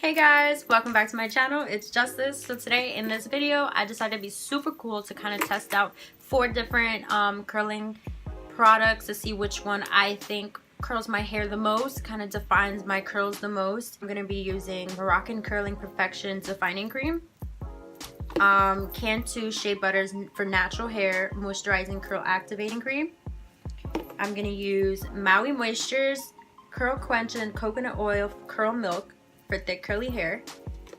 Hey guys, welcome back to my channel. It's Justice. So today in this video I decided to be super cool to kind of test out 4 different curling products to see which one I think curls my hair the most, kind of defines my curls the most. I'm going to be using Moroccan Curling Perfection Defining Cream, Cantu Shea Butters for Natural Hair Moisturizing Curl Activating Cream. I'm going to use Maui Moistures Curl Quench and Coconut Oil Curl Milk for thick curly hair,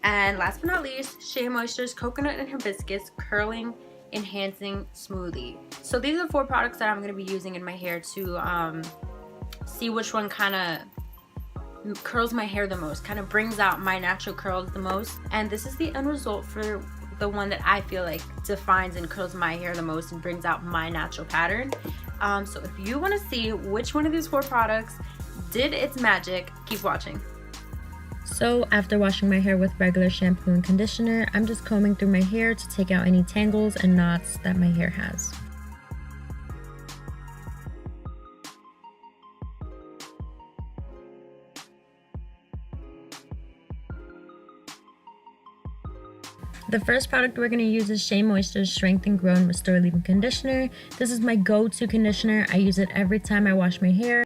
and last but not least, Shea Moistures Coconut and Hibiscus Curling Enhancing Smoothie. So these are 4 products that I'm going to be using in my hair to see which one kind of curls my hair the most, kind of brings out my natural curls the most. And this is the end result for the one that I feel like defines and curls my hair the most and brings out my natural pattern. So if you want to see which one of these 4 products did its magic, keep watching. So after washing my hair with regular shampoo and conditioner, I'm just combing through my hair to take out any tangles and knots that my hair has. The first product we're going to use is Shea Moisture's Strength and Grow and Restore Leave-In Conditioner. This is my go-to conditioner. I use it every time I wash my hair.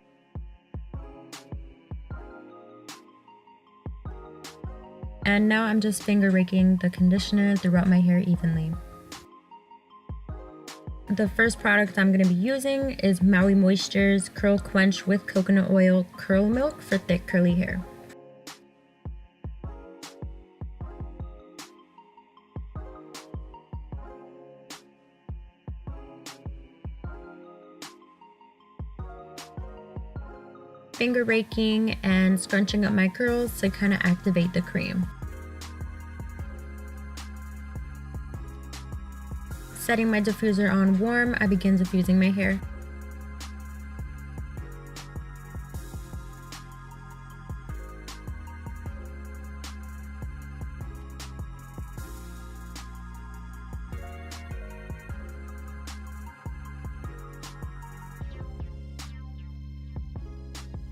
And now I'm just finger raking the conditioner throughout my hair evenly. The first product I'm going to be using is Maui Moisture's Curl Quench with Coconut Oil Curl Milk for thick curly hair. Finger raking and scrunching up my curls to kind of activate the cream. Setting my diffuser on warm, I begin diffusing my hair.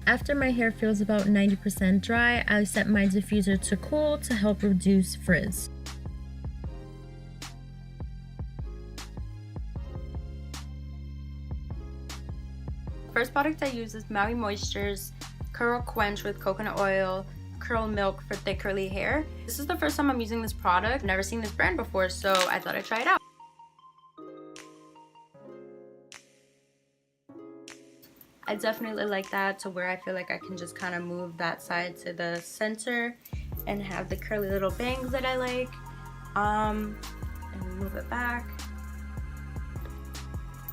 After my hair feels about 90% dry, I set my diffuser to cool to help reduce frizz. First product I use is Maui Moisture's Curl Quench with Coconut Oil Curl Milk for thick curly hair. This is the first time I'm using this product. I've never seen this brand before, so I thought I'd try it out. I definitely like that, to where I feel like I can just kind of move that side to the center and have the curly little bangs that I like, and move it back.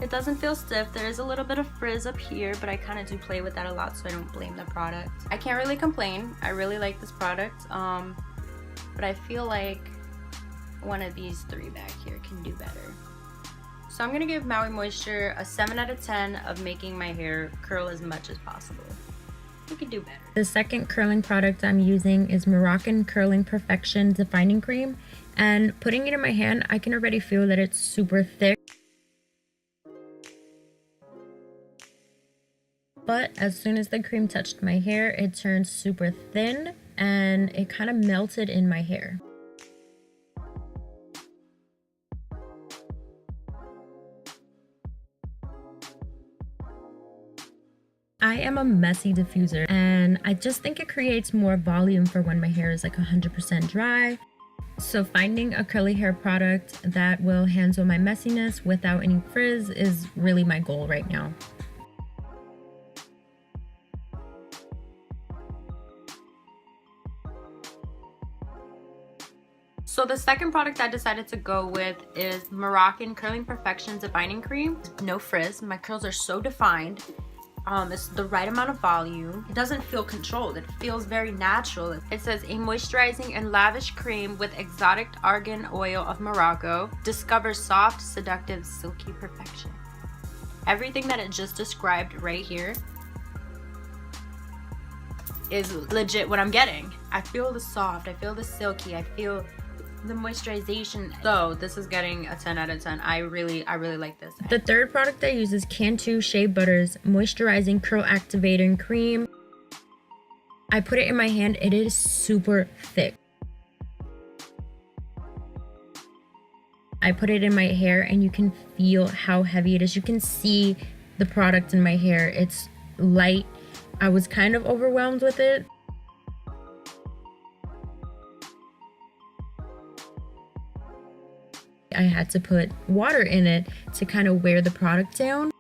It doesn't feel stiff. There is a little bit of frizz up here, but I kind of do play with that a lot, so I don't blame the product. I can't really complain. I really like this product, but I feel like one of these 3 back here can do better. So I'm going to give Maui Moisture a 7 out of 10 of making my hair curl as much as possible. We could do better. The second curling product I'm using is Moroccan Curling Perfection Defining Cream. And putting it in my hand, I can already feel that it's super thick. But as soon as the cream touched my hair, it turned super thin and it kind of melted in my hair. I am a messy diffuser, and I just think it creates more volume for when my hair is like 100% dry. So finding a curly hair product that will handle my messiness without any frizz is really my goal right now. So the second product I decided to go with is Moroccan Curling Perfection Defining Cream. No frizz. My curls are so defined. It's the right amount of volume. It doesn't feel controlled. It feels very natural. It says a moisturizing and lavish cream with exotic argan oil of Morocco. Discover soft, seductive, silky perfection. Everything that it just described right here is legit what I'm getting. I feel the soft, I feel the silky, I feel the moisturization. So this is getting a 10 out of 10. I really like this. The third product I use is Cantu Shea Butters Moisturizing Curl Activating Cream. I put it in my hand. It is super thick. I put it in my hair and you can feel how heavy it is. You can see the product in my hair. It's light. I was kind of overwhelmed with it. I had to put water in it to kind of wear the product down.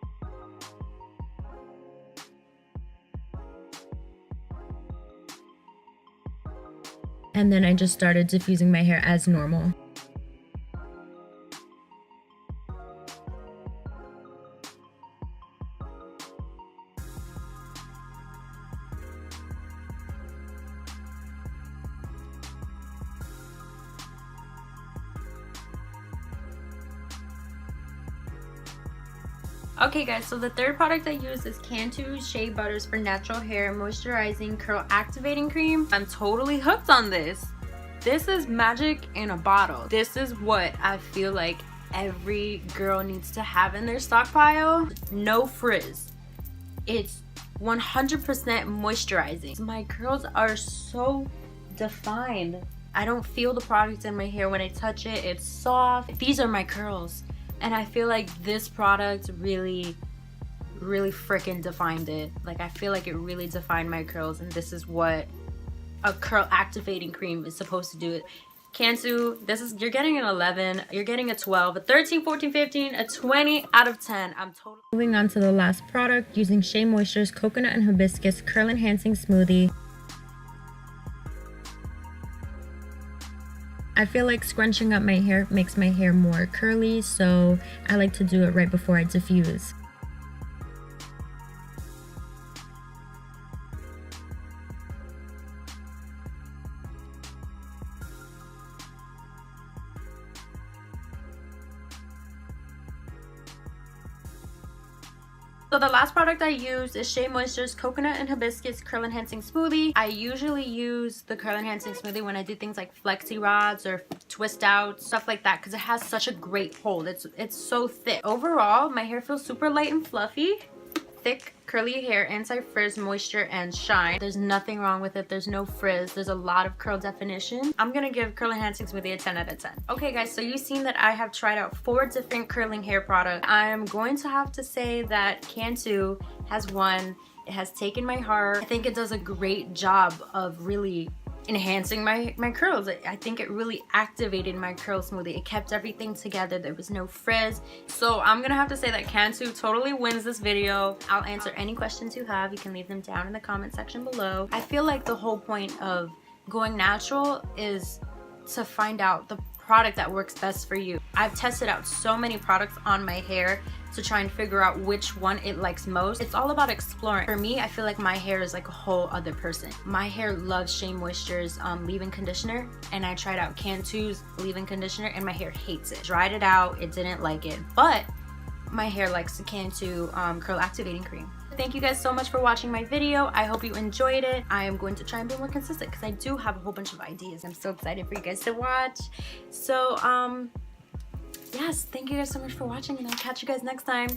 And then I just started diffusing my hair as normal. Okay guys, so the third product I use is Cantu Shea Butters for Natural Hair Moisturizing Curl Activating Cream. I'm totally hooked on this. This is magic in a bottle. This is what I feel like every girl needs to have in their stockpile. No frizz. It's 100% moisturizing. My curls are so defined. I don't feel the product in my hair when I touch it. It's soft. These are my curls. And I feel like this product really freaking defined it. Like, I feel like it really defined my curls, and this is what a curl activating cream is supposed to do. Cantu, you're getting an 11, you're getting a 12, a 13, 14, 15, a 20 out of 10. I'm totally... Moving on to the last product, using Shea Moistures Coconut and Hibiscus Curl Enhancing Smoothie. I feel like scrunching up my hair makes my hair more curly, so I like to do it right before I diffuse. So the last product I use is Shea Moistures Coconut and Hibiscus Curl Enhancing Smoothie. I usually use the Curl Enhancing Smoothie when I do things like flexi rods or twist out, stuff like that, because it has such a great hold. It's so thick. Overall, my hair feels super light and fluffy. Thick, curly hair, anti-frizz, moisture, and shine. There's nothing wrong with it. There's no frizz. There's a lot of curl definition. I'm gonna give Curl Enhancing Smoothie a 10 out of 10. Okay guys, so you've seen that I have tried out 4 different curling hair products. I'm going to have to say that Cantu has won. It has taken my heart. I think it does a great job of really enhancing my curls. I think it really activated my curl smoothie. It kept everything together. There was no frizz. So I'm gonna have to say that Cantu totally wins this video. I'll answer any questions you have. You can leave them down in the comment section below. I feel like the whole point of going natural is to find out the product that works best for you. I've tested out so many products on my hair to try and figure out which one it likes most. It's all about exploring. For me, I feel like my hair is like a whole other person. My hair loves Shea Moisture's leave-in conditioner, and I tried out Cantu's leave-in conditioner and my hair hates it. Tried it out, it didn't like it, but my hair likes the Cantu curl activating cream. Thank you guys so much for watching my video. I hope you enjoyed it. I am going to try and be more consistent because I do have a whole bunch of ideas. I'm so excited for you guys to watch. So yes, thank you guys so much for watching, and I'll catch you guys next time.